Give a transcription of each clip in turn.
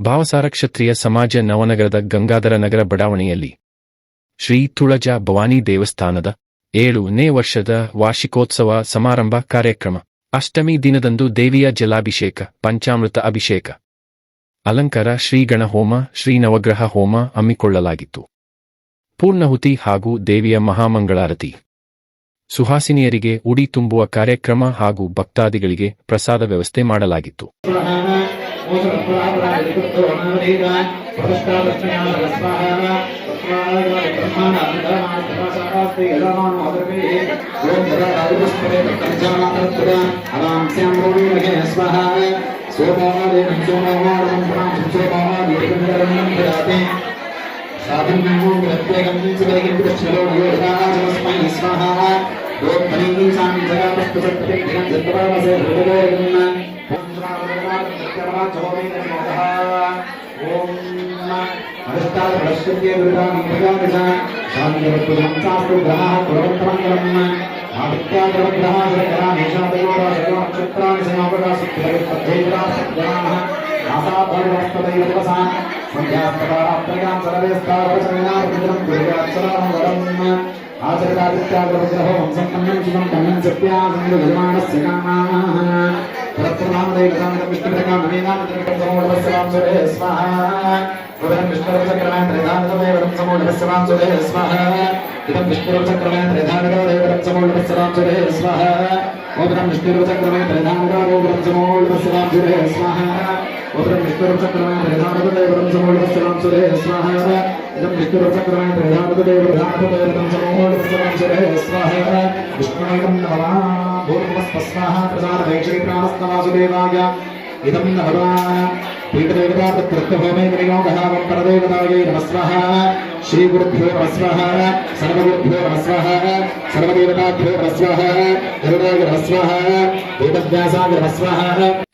ಭಾವಸಾರ ಕ್ಷತ್ರಿಯ ಸಮಾಜ ನವನಗರದ ಗಂಗಾಧರ ನಗರ ಬಡಾವಣೆಯಲ್ಲಿ ಶ್ರೀ ತುಳಜಾ ಭವಾನಿ ದೇವಸ್ಥಾನದ 7ನೇ ವರ್ಷದ ವಾರ್ಷಿಕೋತ್ಸವ ಸಮಾರಂಭ ಕಾರ್ಯಕ್ರಮ. ಅಷ್ಟಮಿ ದಿನದಂದು ದೇವಿಯ ಜಲಾಭಿಷೇಕ, ಪಂಚಾಮೃತ ಅಭಿಷೇಕ, ಅಲಂಕಾರ, ಶ್ರೀಗಣ ಹೋಮ, ಶ್ರೀ ನವಗ್ರಹ ಹೋಮ ಹಮ್ಮಿಕೊಳ್ಳಲಾಗಿತ್ತು. ಪೂರ್ಣಹುತಿ ಹಾಗೂ ದೇವಿಯ ಮಹಾಮಂಗಳಾರತಿ, ಸುಹಾಸಿನಿಯರಿಗೆ ಉಡಿ ತುಂಬುವ ಕಾರ್ಯಕ್ರಮ ಹಾಗೂ ಭಕ್ತಾದಿಗಳಿಗೆ ಪ್ರಸಾದ ವ್ಯವಸ್ಥೆ ಮಾಡಲಾಗಿತ್ತು.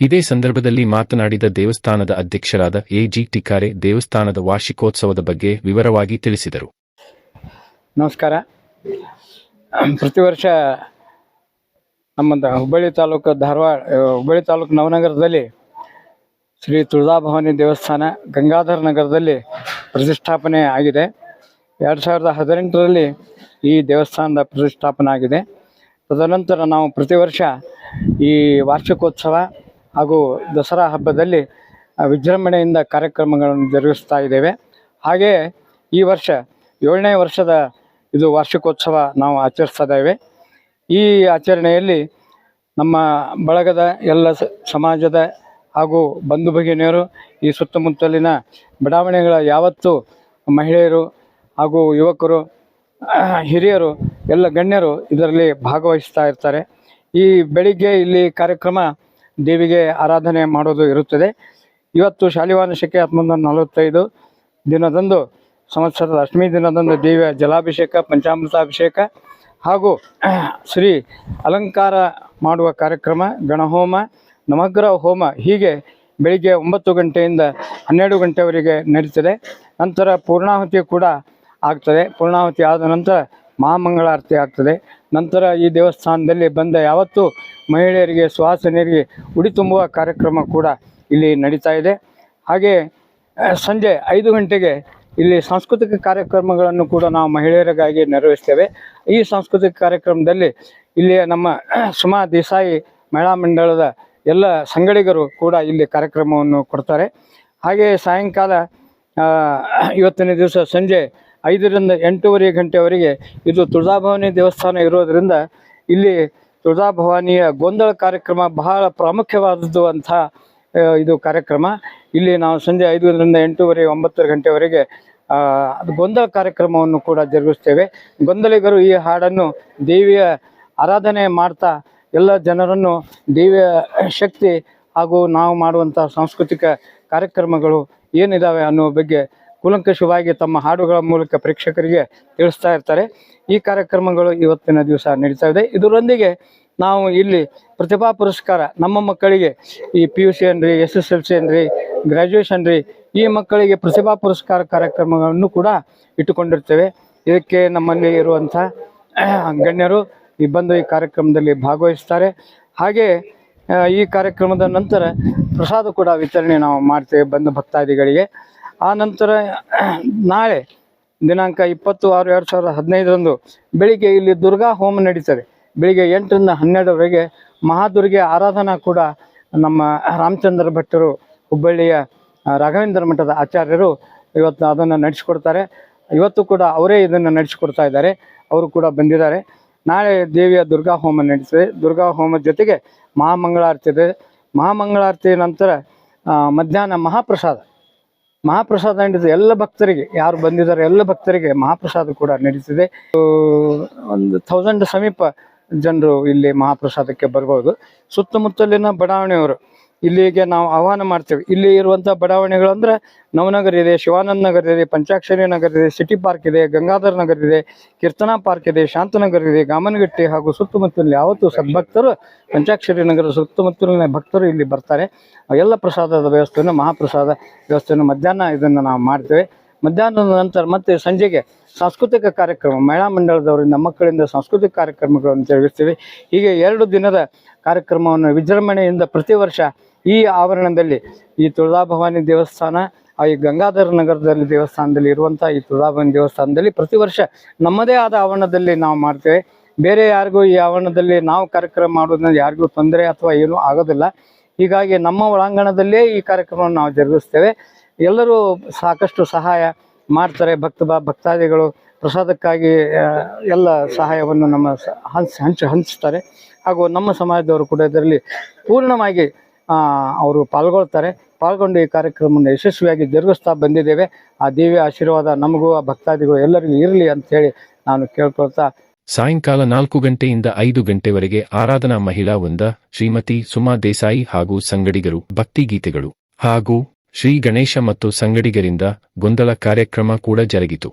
ಇದೇ ಸಂದರ್ಭದಲ್ಲಿ ಮಾತನಾಡಿದ ದೇವಸ್ಥಾನದ ಅಧ್ಯಕ್ಷರಾದ ಎ.ಜಿ. ಟಿಕಾರೆ ದೇವಸ್ಥಾನದ ವಾರ್ಷಿಕೋತ್ಸವದ ಬಗ್ಗೆ ವಿವರವಾಗಿ ತಿಳಿಸಿದರು. ನಮಸ್ಕಾರ. ಪ್ರತಿ ವರ್ಷ ನಮ್ಮ ಹುಬ್ಬಳ್ಳಿ ತಾಲೂಕು ನವನಗರದಲ್ಲಿ ಶ್ರೀ ತುಳಜಾಭವಾನಿ ದೇವಸ್ಥಾನ ಗಂಗಾಧರ ನಗರದಲ್ಲಿ ಪ್ರತಿಷ್ಠಾಪನೆ ಆಗಿದೆ. 2018ರಲ್ಲಿ ಈ ದೇವಸ್ಥಾನದ ಪ್ರತಿಷ್ಠಾಪನೆ ಆಗಿದೆ. ತದನಂತರ ನಾವು ಪ್ರತಿ ವರ್ಷ ಈ ವಾರ್ಷಿಕೋತ್ಸವ ಹಾಗೂ ದಸರಾ ಹಬ್ಬದಲ್ಲಿ ವಿಜೃಂಭಣೆಯಿಂದ ಕಾರ್ಯಕ್ರಮಗಳನ್ನು ಜರುಗಿಸ್ತಾ ಇದ್ದೇವೆ. ಹಾಗೆಯೇ ಈ ವರ್ಷ 7ನೇ ವರ್ಷದ ಇದು ವಾರ್ಷಿಕೋತ್ಸವ ನಾವು ಆಚರಿಸ್ತಾ ಇದ್ದೇವೆ. ಈ ಆಚರಣೆಯಲ್ಲಿ ನಮ್ಮ ಬಳಗದ ಎಲ್ಲ ಸಮಾಜದ ಹಾಗೂ ಬಂಧು ಭಗಿನಿಯರು, ಈ ಸುತ್ತಮುತ್ತಲಿನ ಬಡಾವಣೆಗಳ ಯಾವತ್ತು ಮಹಿಳೆಯರು ಹಾಗೂ ಯುವಕರು, ಹಿರಿಯರು, ಎಲ್ಲ ಗಣ್ಯರು ಇದರಲ್ಲಿ ಭಾಗವಹಿಸ್ತಾ ಇರ್ತಾರೆ. ಈ ಬೆಳಿಗ್ಗೆ ಇಲ್ಲಿ ಕಾರ್ಯಕ್ರಮ ದೇವಿಗೆ ಆರಾಧನೆ ಮಾಡೋದು ಇರುತ್ತದೆ. ಇವತ್ತು ಶಾಲಿವಾನ ಶಕೆ 1945 ದಿನದಂದು ಸಂವತ್ಸರದ ಅಷ್ಟಮಿ ದಿನದಂದು ದೇವಿಯ ಜಲಾಭಿಷೇಕ, ಪಂಚಾಮೃತಾಭಿಷೇಕ ಹಾಗೂ ಶ್ರೀ ಅಲಂಕಾರ ಮಾಡುವ ಕಾರ್ಯಕ್ರಮ, ಗಣಹೋಮ, ನವಗ್ರಹ ಹೋಮ ಹೀಗೆ ಬೆಳಿಗ್ಗೆ 9 ಗಂಟೆಯಿಂದ 12 ಗಂಟೆವರೆಗೆ ನಡೀತದೆ. ನಂತರ ಪೂರ್ಣಾಹುತಿ ಕೂಡ ಆಗ್ತದೆ. ಪೂರ್ಣಾಹುತಿ ಆದ ನಂತರ ಮಹಾಮಂಗಳಾರತಿ ಆಗ್ತದೆ. ನಂತರ ಈ ದೇವಸ್ಥಾನದಲ್ಲಿ ಬಂದ ಯಾವತ್ತೂ ಮಹಿಳೆಯರಿಗೆ, ಸುಹಾಸಿನಿಯರಿಗೆ ಉಡಿ ತುಂಬುವ ಕಾರ್ಯಕ್ರಮ ಕೂಡ ಇಲ್ಲಿ ನಡೀತಾ ಇದೆ. ಹಾಗೆ ಸಂಜೆ 5 ಗಂಟೆಗೆ ಇಲ್ಲಿ ಸಾಂಸ್ಕೃತಿಕ ಕಾರ್ಯಕ್ರಮಗಳನ್ನು ಕೂಡ ನಾವು ಮಹಿಳೆಯರಿಗಾಗಿ ನೆರವೇರಿಸ್ತೇವೆ. ಈ ಸಾಂಸ್ಕೃತಿಕ ಕಾರ್ಯಕ್ರಮದಲ್ಲಿ ಇಲ್ಲಿ ನಮ್ಮ ಸುಮಾ ದೇಸಾಯಿ ಮಹಿಳಾ ಮಂಡಳದ ಎಲ್ಲ ಸಂಗಡಿಗರು ಕೂಡ ಇಲ್ಲಿ ಕಾರ್ಯಕ್ರಮವನ್ನು ಕೊಡ್ತಾರೆ. ಹಾಗೆ ಸಾಯಂಕಾಲ ಇವತ್ತಿನ ದಿವಸ ಸಂಜೆ 5ರಿಂದ 8:30 ಗಂಟೆವರೆಗೆ ಇದು ತುಳಜಾಭವಾನಿ ದೇವಸ್ಥಾನ ಇರೋದರಿಂದ ಇಲ್ಲಿ ತುಳಜಾಭವಾನಿಯ ಗೊಂದಳ ಕಾರ್ಯಕ್ರಮ ಬಹಳ ಪ್ರಾಮುಖ್ಯವಾದದ್ದು ಅಂಥ ಇದು ಕಾರ್ಯಕ್ರಮ. ಇಲ್ಲಿ ನಾವು ಸಂಜೆ 5ರಿಂದ 8:30, 9 ಗಂಟೆವರೆಗೆ ಗೊಂದಳ ಕಾರ್ಯಕ್ರಮವನ್ನು ಕೂಡ ಜರುಗಿಸ್ತೇವೆ. ಗೊಂದಲಿಗರು ಈ ಹಾಡನ್ನು ದೇವಿಯ ಆರಾಧನೆ ಮಾಡ್ತಾ ಎಲ್ಲ ಜನರನ್ನು ದೇವಿಯ ಶಕ್ತಿ ಹಾಗೂ ನಾವು ಮಾಡುವಂಥ ಸಾಂಸ್ಕೃತಿಕ ಕಾರ್ಯಕ್ರಮಗಳು ಏನಿದ್ದಾವೆ ಅನ್ನೋ ಬಗ್ಗೆ ಕೂಲಂಕಷವಾಗಿ ತಮ್ಮ ಹಾಡುಗಳ ಮೂಲಕ ಪ್ರೇಕ್ಷಕರಿಗೆ ತಿಳಿಸ್ತಾ ಇರ್ತಾರೆ. ಈ ಕಾರ್ಯಕ್ರಮಗಳು ಇವತ್ತಿನ ದಿವಸ ನಡೀತಾ ಇದೆ. ಇದರೊಂದಿಗೆ ನಾವು ಇಲ್ಲಿ ಪ್ರತಿಭಾ ಪುರಸ್ಕಾರ ನಮ್ಮ ಮಕ್ಕಳಿಗೆ ಈ PUC ಅನ್ರಿ, SSLC ಅನ್ರಿ, ಗ್ರ್ಯಾಜುಯೇಷನ್ ರೀ, ಈ ಮಕ್ಕಳಿಗೆ ಪ್ರತಿಭಾ ಪುರಸ್ಕಾರ ಕಾರ್ಯಕ್ರಮಗಳನ್ನು ಕೂಡ ಇಟ್ಟುಕೊಂಡಿರ್ತೇವೆ. ಇದಕ್ಕೆ ನಮ್ಮಲ್ಲಿ ಇರುವಂಥ ಗಣ್ಯರು ಬಂದು ಈ ಕಾರ್ಯಕ್ರಮದಲ್ಲಿ ಭಾಗವಹಿಸ್ತಾರೆ. ಹಾಗೆ ಈ ಕಾರ್ಯಕ್ರಮದ ನಂತರ ಪ್ರಸಾದ ಕೂಡ ವಿತರಣೆ ನಾವು ಮಾಡ್ತೇವೆ ಬಂದ ಭಕ್ತಾದಿಗಳಿಗೆ. ಆ ನಂತರ ನಾಳೆ ದಿನಾಂಕ 20/6/2015 ಬೆಳಿಗ್ಗೆ ಇಲ್ಲಿ ದುರ್ಗಾ ಹೋಮ ನಡೀತದೆ. ಬೆಳಿಗ್ಗೆ 8ರಿಂದ 12ವರೆಗೆ ಮಹಾದುರ್ಗೆ ಆರಾಧನಾ ಕೂಡ ನಮ್ಮ ರಾಮಚಂದ್ರ ಭಟ್ಟರು ಹುಬ್ಬಳ್ಳಿಯ ರಾಘವೇಂದ್ರ ಮಠದ ಆಚಾರ್ಯರು ಇವತ್ತು ಅದನ್ನು ನಡೆಸಿಕೊಡ್ತಾರೆ. ಇವತ್ತು ಕೂಡ ಅವರೇ ಇದನ್ನು ನಡೆಸಿಕೊಡ್ತಾ ಇದ್ದಾರೆ. ಅವರು ಕೂಡ ಬಂದಿದ್ದಾರೆ. ನಾಳೆ ದೇವಿಯ ದುರ್ಗಾ ಹೋಮ ನಡೀತದೆ. ದುರ್ಗಾ ಹೋಮದ ಜೊತೆಗೆ ಮಹಾಮಂಗಳಾರತಿ ಇದೆ. ಮಹಾಮಂಗಳಾರತಿ ನಂತರ ಮಧ್ಯಾಹ್ನ ಮಹಾಪ್ರಸಾದ ನಡೀತದೆ. ಎಲ್ಲ ಭಕ್ತರಿಗೆ ಯಾರು ಬಂದಿದ್ದಾರೆ ಎಲ್ಲ ಭಕ್ತರಿಗೆ ಮಹಾಪ್ರಸಾದ ಕೂಡ ನಡೀತಿದೆ. 1000 ಸಮೀಪ ಜನರು ಇಲ್ಲಿ ಮಹಾಪ್ರಸಾದಕ್ಕೆ ಬರ್ಬೋದು. ಸುತ್ತಮುತ್ತಲಿನ ಬಡಾವಣೆಯವರು ಇಲ್ಲಿಗೆ ನಾವು ಆಹ್ವಾನ ಮಾಡ್ತೇವೆ. ಇಲ್ಲಿ ಇರುವಂಥ ಬಡಾವಣೆಗಳು ಅಂದರೆ ನವನಗರ ಇದೆ, ಶಿವಾನಂದ ನಗರ ಇದೆ, ಪಂಚಾಕ್ಷರಿ ನಗರ ಇದೆ, ಸಿಟಿ ಪಾರ್ಕ್ ಇದೆ, ಗಂಗಾಧರ್ ನಗರ ಇದೆ, ಕೀರ್ತನಾ ಪಾರ್ಕ್ ಇದೆ, ಶಾಂತನಗರ ಇದೆ, ಗಾಮನಗಟ್ಟಿ ಹಾಗೂ ಸುತ್ತಮುತ್ತಲಿನ ಯಾವತ್ತೂ ಸದ್ಭಕ್ತರು ಪಂಚಾಕ್ಷರಿ ನಗರ ಸುತ್ತಮುತ್ತಲಿನ ಭಕ್ತರು ಇಲ್ಲಿ ಬರ್ತಾರೆ. ಎಲ್ಲ ಪ್ರಸಾದದ ವ್ಯವಸ್ಥೆಯನ್ನು ಮಹಾಪ್ರಸಾದ ವ್ಯವಸ್ಥೆಯನ್ನು ಮಧ್ಯಾಹ್ನ ಇದನ್ನು ನಾವು ಮಾಡ್ತೇವೆ. ಮಧ್ಯಾಹ್ನದ ನಂತರ ಮತ್ತೆ ಸಂಜೆಗೆ ಸಾಂಸ್ಕೃತಿಕ ಕಾರ್ಯಕ್ರಮ ಮಹಿಳಾ ಮಂಡಳದವರಿಂದ ಮಕ್ಕಳಿಂದ ಸಾಂಸ್ಕೃತಿಕ ಕಾರ್ಯಕ್ರಮಗಳನ್ನು ಜರುಗಿಸ್ತೀವಿ. ಹೀಗೆ 2 ದಿನದ ಕಾರ್ಯಕ್ರಮವನ್ನು ವಿಜೃಂಭಣೆಯಿಂದ ಪ್ರತಿ ವರ್ಷ ಈ ಆವರಣದಲ್ಲಿ ಈ ತುಳಜಾಭವಾನಿ ದೇವಸ್ಥಾನ ಈ ಗಂಗಾಧರ ನಗರದಲ್ಲಿ ದೇವಸ್ಥಾನದಲ್ಲಿ ಇರುವಂಥ ಈ ತುಳಜಾಭವಾನಿ ದೇವಸ್ಥಾನದಲ್ಲಿ ಪ್ರತಿ ವರ್ಷ ನಮ್ಮದೇ ಆದ ಆವರಣದಲ್ಲಿ ನಾವು ಮಾಡ್ತೇವೆ. ಬೇರೆ ಯಾರಿಗೂ ಈ ಆವರಣದಲ್ಲಿ ನಾವು ಕಾರ್ಯಕ್ರಮ ಮಾಡೋದ್ರಿಂದ ಯಾರಿಗೂ ತೊಂದರೆ ಅಥವಾ ಏನೂ ಆಗೋದಿಲ್ಲ. ಹೀಗಾಗಿ ನಮ್ಮ ಒಳಾಂಗಣದಲ್ಲೇ ಈ ಕಾರ್ಯಕ್ರಮವನ್ನು ನಾವು ಜರುಗಿಸ್ತೇವೆ. ಎಲ್ಲರೂ ಸಾಕಷ್ಟು ಸಹಾಯ ಮಾಡ್ತಾರೆ. ಭಕ್ತಾದಿಗಳು ಪ್ರಸಾದಕ್ಕಾಗಿ ಎಲ್ಲ ಸಹಾಯವನ್ನು ನಮ್ಮ ಹಂಚ್ತಾರೆ. ಹಾಗೂ ನಮ್ಮ ಸಮಾಜದವರು ಕೂಡ ಇದರಲ್ಲಿ ಪೂರ್ಣವಾಗಿ ಅವರು ಪಾಲ್ಗೊಂಡು ಈ ಕಾರ್ಯಕ್ರಮವನ್ನು ಯಶಸ್ವಿಯಾಗಿ ಜರುಗಿಸ್ತಾ ಬಂದಿದ್ದೇವೆ. ಆ ದೇವಿಯ ಆಶೀರ್ವಾದ ನಮಗೂ ಆ ಭಕ್ತಾದಿಗಳು ಎಲ್ಲರಿಗೂ ಇರಲಿ ಅಂತ ಹೇಳಿ ನಾನು ಕೇಳ್ಕೊಳ್ತಾ ಸಾಯಂಕಾಲ 4 ಗಂಟೆಯಿಂದ 5 ಗಂಟೆವರೆಗೆ ಆರಾಧನಾ ಮಹಿಳಾ ವೃಂದ ಶ್ರೀಮತಿ ಸುಮಾ ದೇಸಾಯಿ ಹಾಗೂ ಸಂಗಡಿಗರು ಭಕ್ತಿಗೀತೆಗಳು ಹಾಗೂ ಶ್ರೀ ಗಣೇಶ ಮತ್ತು ಸಂಗಡಿಗರಿಂದ ಗೊಂದಲ ಕಾರ್ಯಕ್ರಮ ಕೂಡ ಜರುಗಿತು.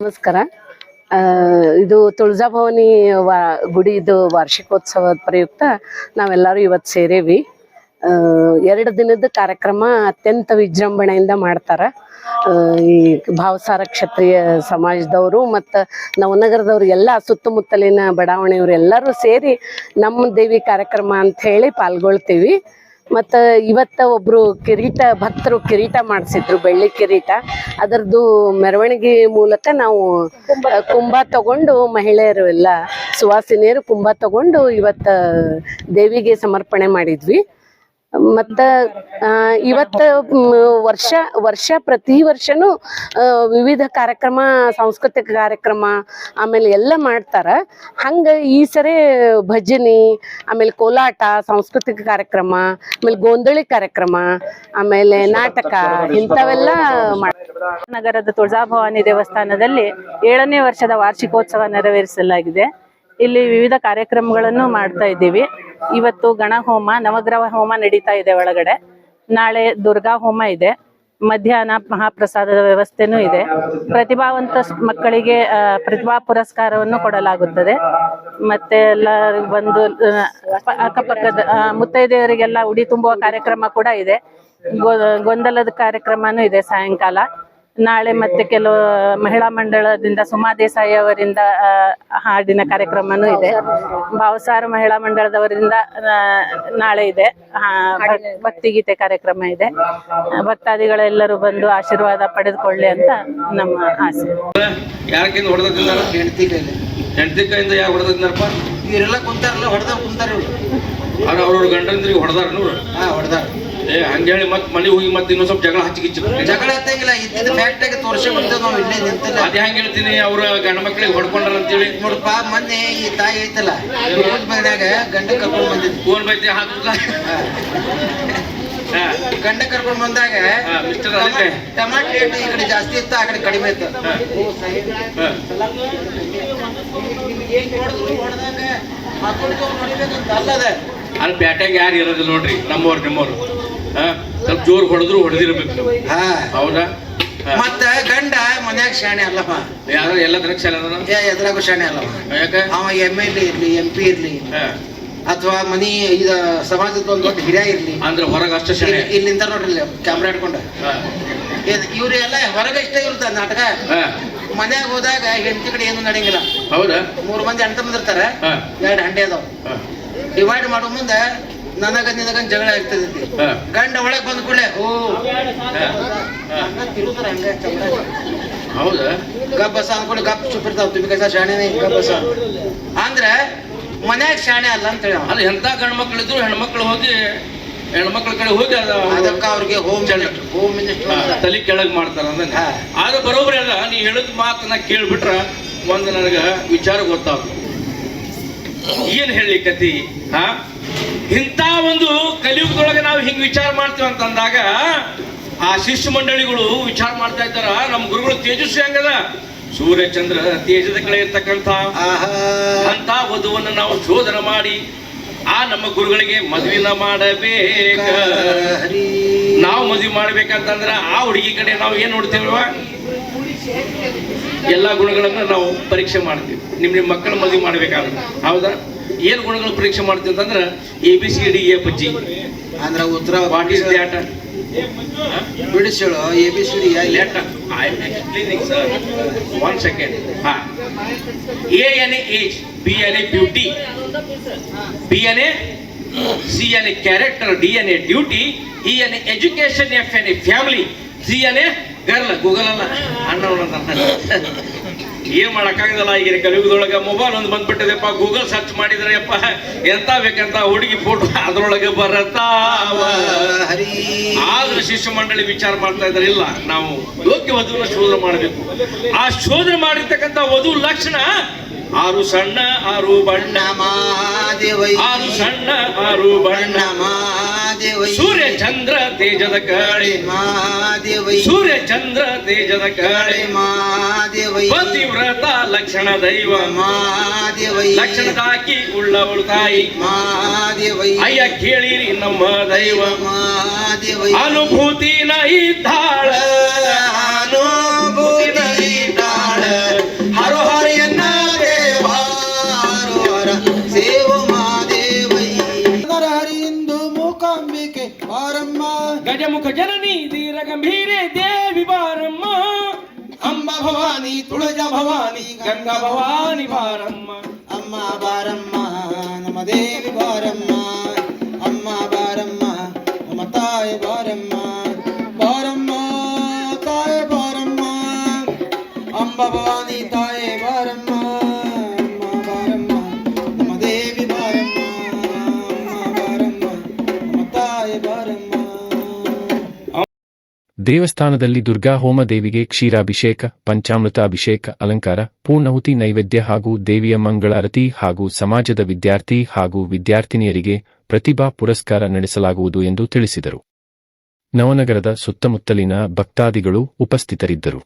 ನಮಸ್ಕಾರ. ಇದು ತುಳಜಾಭವಾನಿ ಗುಡಿದು ವಾರ್ಷಿಕೋತ್ಸವದ ಪ್ರಯುಕ್ತ ನಾವೆಲ್ಲರೂ ಇವತ್ತು ಸೇರೇವಿ. 2 ದಿನದ ಕಾರ್ಯಕ್ರಮ ಅತ್ಯಂತ ವಿಜೃಂಭಣೆಯಿಂದ ಮಾಡ್ತಾರೆ. ಈ ಭಾವಸಾರ ಕ್ಷತ್ರಿಯ ಸಮಾಜದವರು ಮತ್ತು ನವನಗರದವರು ಎಲ್ಲ ಸುತ್ತಮುತ್ತಲಿನ ಬಡಾವಣೆಯವರು ಎಲ್ಲರೂ ಸೇರಿ ನಮ್ಮ ದೇವಿ ಕಾರ್ಯಕ್ರಮ ಅಂತ ಹೇಳಿ ಪಾಲ್ಗೊಳ್ತೀವಿ. ಮತ್ತು ಇವತ್ತು ಒಬ್ಬರು ಭಕ್ತರು ಕಿರೀಟ ಮಾಡಿಸಿದ್ರು, ಬೆಳ್ಳಿ ಕಿರೀಟ. ಅದರದ್ದು ಮೆರವಣಿಗೆ ಮೂಲಕ ನಾವು ಕುಂಭ ತಗೊಂಡು ಮಹಿಳೆಯರು ಎಲ್ಲ ಸುವಾಸಿನಿಯರು ಕುಂಭ ತಗೊಂಡು ಇವತ್ತು ದೇವಿಗೆ ಸಮರ್ಪಣೆ ಮಾಡಿದ್ವಿ. ಮತ್ತು ಇವತ್ತು ವರ್ಷ ಪ್ರತಿ ವರ್ಷನೂ ವಿವಿಧ ಕಾರ್ಯಕ್ರಮ, ಸಾಂಸ್ಕೃತಿಕ ಕಾರ್ಯಕ್ರಮ ಆಮೇಲೆ ಎಲ್ಲ ಮಾಡ್ತಾರೆ. ಹಂಗೆ ಈ ಸರಿ ಭಜನೆ, ಆಮೇಲೆ ಕೋಲಾಟ, ಸಾಂಸ್ಕೃತಿಕ ಕಾರ್ಯಕ್ರಮ, ಆಮೇಲೆ ಗೋಂದಳಿ ಕಾರ್ಯಕ್ರಮ, ಆಮೇಲೆ ನಾಟಕ ಇಂಥವೆಲ್ಲ ನಗರದ ತುಳಜಾಭವಾನಿ ದೇವಸ್ಥಾನದಲ್ಲಿ 7ನೇ ವರ್ಷದ ವಾರ್ಷಿಕೋತ್ಸವ ನೆರವೇರಿಸಲಾಗಿದೆ. ಇಲ್ಲಿ ವಿವಿಧ ಕಾರ್ಯಕ್ರಮಗಳನ್ನು ಮಾಡ್ತಾ ಇದ್ದೀವಿ. ಇವತ್ತು ಗಣಹೋಮ, ನವಗ್ರಹ ಹೋಮ ನಡೀತಾ ಇದೆ ಒಳಗಡೆ. ನಾಳೆ ದುರ್ಗಾ ಹೋಮ ಇದೆ. ಮಧ್ಯಾಹ್ನ ಮಹಾಪ್ರಸಾದದ ವ್ಯವಸ್ಥೆನೂ ಇದೆ. ಪ್ರತಿಭಾವಂತ ಮಕ್ಕಳಿಗೆ ಪ್ರತಿಭಾ ಪುರಸ್ಕಾರವನ್ನು ಕೊಡಲಾಗುತ್ತದೆ. ಮತ್ತೆ ಎಲ್ಲರಿಗೂ ಬಂದು ಅಕ್ಕಪಕ್ಕದ ಮುತ್ತೈದೆಯರಿಗೆಲ್ಲ ಉಡಿ ತುಂಬುವ ಕಾರ್ಯಕ್ರಮ ಕೂಡ ಇದೆ. ಗೊಂದಲದ ಕಾರ್ಯಕ್ರಮನೂ ಇದೆ ಸಾಯಂಕಾಲ. ನಾಳೆ ಮತ್ತೆ ಕೆಲವು ಮಹಿಳಾ ಮಂಡಳದಿಂದ ಸುಮಾ ದೇಸಾಯಿ ಅವರಿಂದ ಹಾಡಿನ ಕಾರ್ಯಕ್ರಮನೂ ಇದೆ. ಭಾವಸಾರ ಮಹಿಳಾ ಮಂಡಳದವರಿಂದ ನಾಳೆ ಇದೆ. ಭಕ್ತಿಗೀತೆ ಕಾರ್ಯಕ್ರಮ ಇದೆ. ಭಕ್ತಾದಿಗಳೆಲ್ಲರೂ ಬಂದು ಆಶೀರ್ವಾದ ಪಡೆದುಕೊಳ್ಳಿ ಅಂತ ನಮ್ಮ ಆಸೆ. ಯಾರಕ್ಕಿಂದ ಹೊಡೆದಿದ್ದಾರೆ? ಹೆಂಡತಿ ಕೈಯಿಂದ ಯಾರು ಹೊಡೆದಿದ್ದಾರಪ್ಪ? ಇವರೆಲ್ಲ ಕುಂತಾರಲ್ಲ, ಹೊಡೆದ ಕುಂತಾರ. ಅವ್ರವ್ರ ಗಂಡಂದ್ರಿಗೆ ಹೊಡೆದಾರ? ನೋಡು, ಹೊಡೆದಾರ. ಹಂಗ ಹೇಳಿ ಮತ್ ಮನೆಗೆ ಹೋಗಿ ಮತ್ತೆ ಇನ್ನೊಂದ್ ಸ್ವಲ್ಪ ಜಗಳ ಹಚ್ಚಿಗಿಚ್ಚು. ಜಗಳ ಹತ್ತಂಗಿಲ್ಲ, ಇದ್ದಿದ್ದು ಫ್ಯಾಕ್ಟಾಗಿ ತೋರ್ಸಿ ಬಿಡ್ತೇವೆ ನಾವು, ಇಲ್ಲೇ ನಿಂತಿಲ್ಲ. ಅದೇ ಹೆಂಗ್ ಹೇಳ್ತೀನಿ, ಅವ್ರ ಗಂಡ ಮಕ್ಳಿಗೆ ಹೊಡ್ಕೊಂಡ್ರ ಅಂತೇಳಿ. ನೋಡಪ್ಪ, ಮೊನ್ನೆ ಈ ತಾಯಿ ಐತಲ್ಲ, ರೋಡ್ ಮನ್ಯಾಗ ಗಂಡ ಕರ್ಕೊಂಡ್ ಬಂದಿದ್ದು. ಫೋನ್ ಬೈತಿ ಹಾಕುದ. ಗಂಡ ಕರ್ಕೊಂಡ್ ಬಂದಾಗ ಮಿಸ್ಟರ್ ಅದಕ್ಕೆ ಟಮಾಟೆ ರೇಟ್ ಈ ಕಡೆ ಜಾಸ್ತಿ ಇತ್ತು, ಆ ಕಡೆ ಕಡಿಮೆ ಇತ್ತು. ಅಲ್ಲದ ಅಲ್ಲಿ ಪ್ಯಾಟ್ಯಾಗ ಯಾರು ಇರೋದಿಲ್ಲ ನೋಡ್ರಿ, ನಮ್ಮವ್ರು ನಿಮ್ಮವ್ರು. ಸ್ವಲ್ಪ ಜೋರ್ ಹೊಡೆದ್ರು ಹೊಡೆದಿರ್ಬೇಕು ನೀವು. ಹೌದಾ? ಮತ್ತ ಗಂಡ ಮನ್ಯಾಗ ಶಾಣೆ ಅಲ್ಲಪ್ಪ, ಯಾರು ಎಲ್ಲ ದರಕ್ ಶಾಲೆ ಎದ್ರಾಗೂ ಶಾಣೆ ಅಲ್ಲವ. ಯಾಕೆ? ಅವ MLA ಇರ್ಲಿ, MP ಇರ್ಲಿ, ಅಥವಾ ಮನಿ ಇದ ಸಮಾಜದ ಒಂದು ದೊಡ್ಡ ಹಿರಿಯ ಇರ್ಲಿ, ಅಂದ್ರೆ ಹೊರಗ ಅಷ್ಟ ಶಾಲೆ. ಇಲ್ಲಿಂದ ನೋಡ್ರಿ ಕ್ಯಾಮ್ರಾ ಇಟ್ಕೊಂಡ ಇವ್ರು ಎಲ್ಲ ಹೊರಗ ಇಷ್ಟ ಇರುತ್ತ ನಾಟಕ. ಮನ್ಯಾಗ ಹೋದಾಗ ಹೆಂಡತಿ ಕಡೆ ಏನು ನಡೆಯಂಗಿಲ್ಲ. ಹೌದಾ? 3 ಮಂದಿ ಅಣ್ಣ ತಮ್ಮದಿರ್ತಾರ, 2 ಹಂಡೆ ಅದಾವ. ಡಿವೈಡ್ ಮಾಡೋ ಮುಂದೆ ನನಗ ನಿನಗ ಜಗಳ ಆಗ್ತದೈತಿ. ಗಂಡ ಒಳಗ್ ಬಂದ ಕೂಡಲೇ ತಿರುತ್ತಾರ ಹಂಗ ಚಮಡ. ಹೌದಾ? ಗಬ್ಬಸ ಅಂದ್ಕೊಂಡು ಗಪ್ ಚುಪ್ಪಿರ್ತಾವ, ತುಬಿಕಸ ಶಾಣೆನೇ ಗಬ್ಬಸ ಅಂದ್ರೆ ಮನ್ಯಾಗ ಶಾಣೆ ಅಲ್ಲ ಅಂತ ಹೇಳಿ. ಅದು ಎಂತ ಗಂಡು ಮಕ್ಳಿದ್ರು ಹೆಣ್ಮಕ್ಳು ಹೋಗಿ ಹೆಣ್ಮಕ್ಳ ಕಡೆ ಹೋಗಿ ಅದಕ್ಕ ಅವ್ರಿಗೆ ಹೋಮ್ ಮಿನಿಸ್ಟರ್ ತಲೆ ಕೆಳಗ್ ಮಾಡ್ತಾರ ಅಂದಂಗ. ಆಗ ಬರೋಬ್ರಿ ಅಲ್ಲ, ನೀ ಹೇಳಿದ ಮಾತನ್ನ ಕೇಳ್ಬಿಟ್ರ ಒಂದು ನನಗ ವಿಚಾರ ಗೊತ್ತಾಗ ಏನ್ ಹೇಳಿಕತಿ. ಇಂಥ ಒಂದು ಕಲಿಯುಗದೊಳಗೆ ನಾವು ಹಿಂಗ್ ವಿಚಾರ ಮಾಡ್ತೀವಿ ಅಂತಂದಾಗ ಆ ಶಿಷ್ಯ ಮಂಡಳಿಗಳು ವಿಚಾರ ಮಾಡ್ತಾ ಇದ್ದಾರ, ನಮ್ಮ ಗುರುಗಳು ತೇಜಸ್ವಿ ಹಂಗದ, ಸೂರ್ಯ ಚಂದ್ರ ತೇಜದ ಕಡೆ ಇರ್ತಕ್ಕಂಥ ಅಂತ ವಧುವನ್ನು ನಾವು ಶೋಧನೆ ಮಾಡಿ ಆ ನಮ್ಮ ಗುರುಗಳಿಗೆ ಮದುವಿನ ಮಾಡಬೇಕ. ನಾವು ಮದುವೆ ಮಾಡ್ಬೇಕಂತಂದ್ರ ಆ ಹುಡುಗಿ ಕಡೆ ನಾವು ಏನ್ ನೋಡ್ತೇವ, ಎಲ್ಲಾ ಗುಣಗಳನ್ನ ನಾವು ಪರೀಕ್ಷೆ ಮಾಡ್ತೀವಿ. ನಿಮ್ಮ ಮಕ್ಕಳ ಮದುವೆ ಮಾಡ್ಬೇಕಾದ್ರೆ ಹೌದಾ, ಏನ್ ಗುಣಗಳು ಪರೀಕ್ಷೆ ಮಾಡ್ತೀವಿ ಅಂತಂದ್ರ ABCD A ಅಂದ್ರ ಉತ್ತರ ವಾಟ್ ಇಸ್ ದ್ಯಾಟ್ ಬಿಡಿಸೇಳು. ABCD let I am explaining sir, 1 second. A यानी एज, B यानी ब्यूटी, B यानी C यानी कैरेक्टर, D यानी ड्यूटी, E यानी एजुकेशन, F यानी फैमिली, G यानी ಗರ್ಲ್. ಗೂಗಲ್ ಅಲ್ಲ ಅಣ್ಣ. ಏನ್ ಮಾಡಕ್ಕಾಗದಲ್ಲ, ಈಗಿನ ಕಲಿಯುಗದೊಳಗ ಮೊಬೈಲ್ ಒಂದು ಬಂದ್ಬಿಟ್ಟಿದೆಪ್ಪ. ಗೂಗಲ್ ಸರ್ಚ್ ಮಾಡಿದ್ರೆ ಅಪ್ಪ ಎಂತ ಬೇಕಂತ ಹುಡುಗಿ ಫೋಟೋ ಅದ್ರೊಳಗೆ ಬರತಾವ. ಆದ್ರೆ ಶಿಷ್ಯ ಮಂಡಳಿ ವಿಚಾರ ಮಾಡ್ತಾ ಇದ್ದಾರೆ, ಇಲ್ಲ ನಾವು ಯೋಗ್ಯ ವಧುವಿನ ಶೋಧನೆ ಮಾಡಬೇಕು. ಆ ಶೋಧನೆ ಮಾಡಿರ್ತಕ್ಕಂಥ ವಧು ಲಕ್ಷಣ 6 ಸಣ್ಣ 6 ಬಣ್ಣ, 6 ಸಣ್ಣ 6 ಬಣ್ಣ, ಸೂರ್ಯ ಚಂದ್ರ ತೇಜದ ಕಳೆ, ಸೂರ್ಯ ಚಂದ್ರ ತೇಜದ ಕಳೆ, ಪತಿವ್ರತ ಲಕ್ಷಣ ದೈವ, ಲಕ್ಷಣದಾಕಿ ಉಳ್ಳವಳು ತಾಯಿ, ಅಯ್ಯ ಕೇಳಿರಿ ನಮ್ಮ ದೈವ, ಅನುಭೂತಿನ ಇದ್ದಾಳ, ಅನುಭೂತಿನ ಇದ್ದಾಳ, ಹರೋ ಹರಿಯನ್ನ ದೇವ, ಹರೋ ಸೇವ ಮಾದೇವೈ, ಹರಿಯಿಂದ ಮೂಕಾಂಬಿಕೆ ಬಾರಮ್ಮ, ಗಜಮುಖ ಜನನಿ ಧೀರ ಗಂಭೀರೆ ದೇವಿ ಬಾರಮ್ಮ, ಅಂಬ ಭವಾನಿ ತುಳಜ ಭವಾನಿ ಗಂಗಾ ಭವಾನಿ ಬಾರಮ್ಮ, ಅಮ್ಮ ಬಾರಮ್ಮ ನಮ್ಮ ದೇವಿ ಬಾರಮ್ಮ, ಅಮ್ಮ ಬಾರಮ್ಮ ನಮ್ಮ ತಾಯಿ ಬಾರಮ್ಮ, ಬಾರಮ್ಮ ತಾಯಿ ಬಾರಮ್ಮ, ಅಂಬ ಭವಾನಿ ತಾಯಿ ಬಾರಮ್ಮ, ಅಮ್ಮ ಬಾರಮ್ಮ ನಮ್ಮ ದೇವಿ ಬಾರಮ್ಮ, ಅಮ್ಮ ಬಾರಮ್ಮ ನಮ್ಮ ತಾಯಿ ಬಾರಮ್ಮ. ದೇವಸ್ಥಾನದಲ್ಲಿ ದುರ್ಗಾ ಹೋಮ, ದೇವಿಗೆ ಕ್ಷೀರಾಭಿಷೇಕ, ಪಂಚಾಮೃತ ಅಭಿಷೇಕ, ಅಲಂಕಾರ, ಪೂರ್ಣಾಹುತಿ ನೈವೇದ್ಯ ಹಾಗೂ ದೇವಿಯ ಮಂಗಳಾರತಿ ಹಾಗೂ ಸಮಾಜದ ವಿದ್ಯಾರ್ಥಿ ಹಾಗೂ ವಿದ್ಯಾರ್ಥಿನಿಯರಿಗೆ ಪ್ರತಿಭಾ ಪುರಸ್ಕಾರ ನಡೆಸಲಾಗುವುದು ಎಂದು ತಿಳಿಸಿದರು. ನವನಗರದ ಸುತ್ತಮುತ್ತಲಿನ ಭಕ್ತಾದಿಗಳು ಉಪಸ್ಥಿತರಿದ್ದರು.